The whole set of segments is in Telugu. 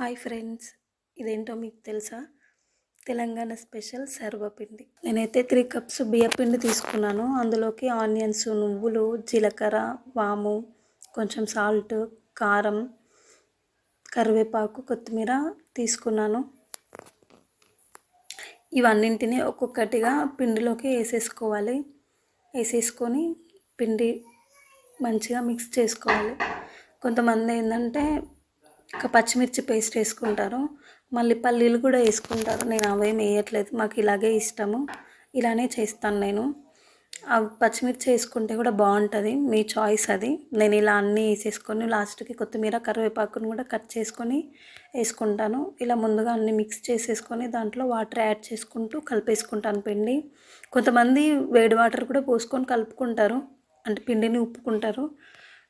హాయ్ ఫ్రెండ్స్, ఇదేంటో మీకు తెలుసా? తెలంగాణ స్పెషల్ సర్వపిండి. నేనైతే 3 కప్స్ బియ్యపిండి తీసుకున్నాను. అందులోకి ఆనియన్స్, నువ్వులు, జీలకర్ర, వాము, కొంచెం సాల్ట్, కారం, కరివేపాకు, కొత్తిమీర తీసుకున్నాను. ఇవన్నింటినీ ఒక్కొక్కటిగా పిండిలోకి వేసేసుకోవాలి. వేసేసుకొని పిండి మంచిగా మిక్స్ చేసుకోవాలి. కొంతమంది ఏంటంటే పచ్చిమిర్చి పేస్ట్ వేసుకుంటారు, మళ్ళీ పల్లీలు కూడా వేసుకుంటారు. నేను అవేం వేయట్లేదు, మాకు ఇలాగే ఇష్టము, ఇలానే చేస్తాను నేను. ఆ పచ్చిమిర్చి వేసుకుంటే కూడా బాగుంటుంది, మీ చాయిస్ అది. నేను ఇలా అన్నీ వేసేసుకొని లాస్ట్కి కొత్తిమీర, కరివేపాకును కూడా కట్ చేసుకొని వేసుకుంటాను. ఇలా ముందుగా అన్నీ మిక్స్ చేసేసుకొని దాంట్లో వాటర్ యాడ్ చేసుకుంటూ కలిపేసుకుంటాను పిండి. కొంతమంది వేడి వాటర్ కూడా పోసుకొని కలుపుకుంటారు, అంటే పిండిని ఉప్పుకుంటారు.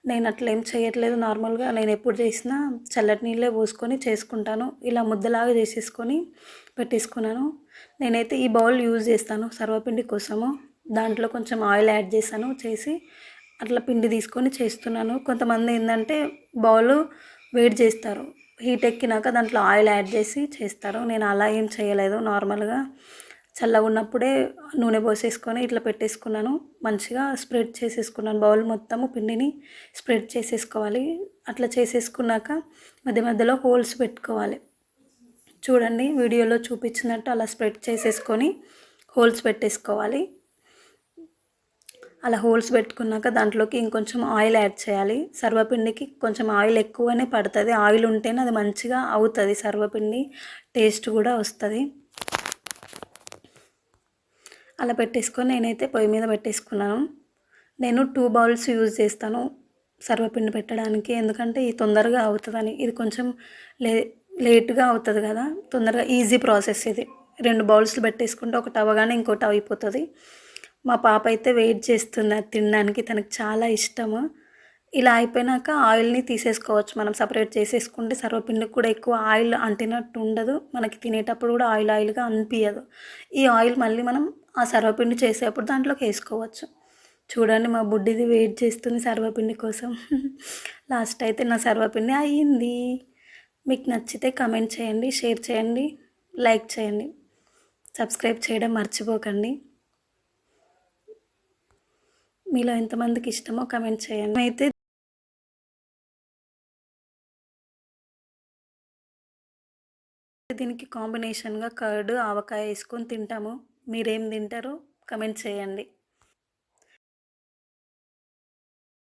నేను అట్లా ఏం చేయట్లేదు. నార్మల్గా నేను ఎప్పుడు చేసినా చల్లటి నీళ్ళే పోసుకొని చేసుకుంటాను. ఇలా ముద్దలాగా చేసేసుకొని పెట్టేసుకున్నాను. నేనైతే ఈ బౌల్ యూజ్ చేస్తాను సర్వపిండి కోసము. దాంట్లో కొంచెం ఆయిల్ యాడ్ చేసి అట్లా పిండి తీసుకొని చేస్తున్నాను. కొంతమంది ఏంటంటే బౌల్ వేడి చేస్తారు, హీట్ ఎక్కినాక దాంట్లో ఆయిల్ యాడ్ చేసి చేస్తారు. నేను అలా ఏం చేయలేదు, నార్మల్గా చల్లగా ఉన్నప్పుడే నూనె పోసేసుకొని ఇట్లా పెట్టేసుకున్నాను. మంచిగా స్ప్రెడ్ చేసేసుకున్నాను, బౌల్ మొత్తము పిండిని స్ప్రెడ్ చేసేసుకోవాలి. అట్లా చేసేసుకున్నాక మధ్య మధ్యలో హోల్స్ పెట్టుకోవాలి. చూడండి, వీడియోలో చూపించినట్టు అలా స్ప్రెడ్ చేసేసుకొని హోల్స్ పెట్టేసుకోవాలి. అలా హోల్స్ పెట్టుకున్నాక దాంట్లోకి ఇంకొంచెం ఆయిల్ యాడ్ చేయాలి. సర్వపిండికి కొంచెం ఆయిల్ ఎక్కువనే పడుతుంది. ఆయిల్ ఉంటేనే అది మంచిగా అవుతుంది, సర్వపిండి టేస్ట్ కూడా వస్తుంది. అలా పెట్టేసుకొని నేనైతే పొయ్యి మీద పెట్టేసుకున్నాను. నేను 2 బౌల్స్ యూజ్ చేస్తాను సర్వపిండి పెట్టడానికి, ఎందుకంటే ఇది తొందరగా అవుతుందని. ఇది కొంచెం లేట్గా అవుతుంది కదా, తొందరగా ఈజీ ప్రాసెస్ ఇది. 2 బౌల్స్లు పెట్టేసుకుంటే ఒకటి అవ్వగానే ఇంకోటి అయిపోతుంది. మా పాప అయితే వెయిట్ చేస్తుంది అది తినడానికి, తనకు చాలా ఇష్టము. ఇలా అయిపోయినాక ఆయిల్ని తీసేసుకోవచ్చు, మనం సపరేట్ చేసేసుకుంటే సర్వపిండికి కూడా ఎక్కువ ఆయిల్ అంటినట్టు ఉండదు, మనకి తినేటప్పుడు కూడా ఆయిల్గా అనిపించదు. ఈ ఆయిల్ మళ్ళీ మనం ఆ సర్వపిండి చేసేటప్పుడు దాంట్లోకి వేసుకోవచ్చు. చూడండి, మా బుడ్డిది వెయిట్ చేస్తుంది సర్వపిండి కోసం. లాస్ట్ అయితే నా సర్వపిండి అయ్యింది. మీకు నచ్చితే కమెంట్ చేయండి, షేర్ చేయండి, లైక్ చేయండి, సబ్స్క్రైబ్ చేయడం మర్చిపోకండి. మీలో ఎంతమందికి ఇష్టమో కమెంట్ చేయండి. అయితే దీనికి కాంబినేషన్గా కర్డ్, ఆవకాయ వేసుకొని తింటాము. మీరేం తింటారో కమెంట్ చేయండి.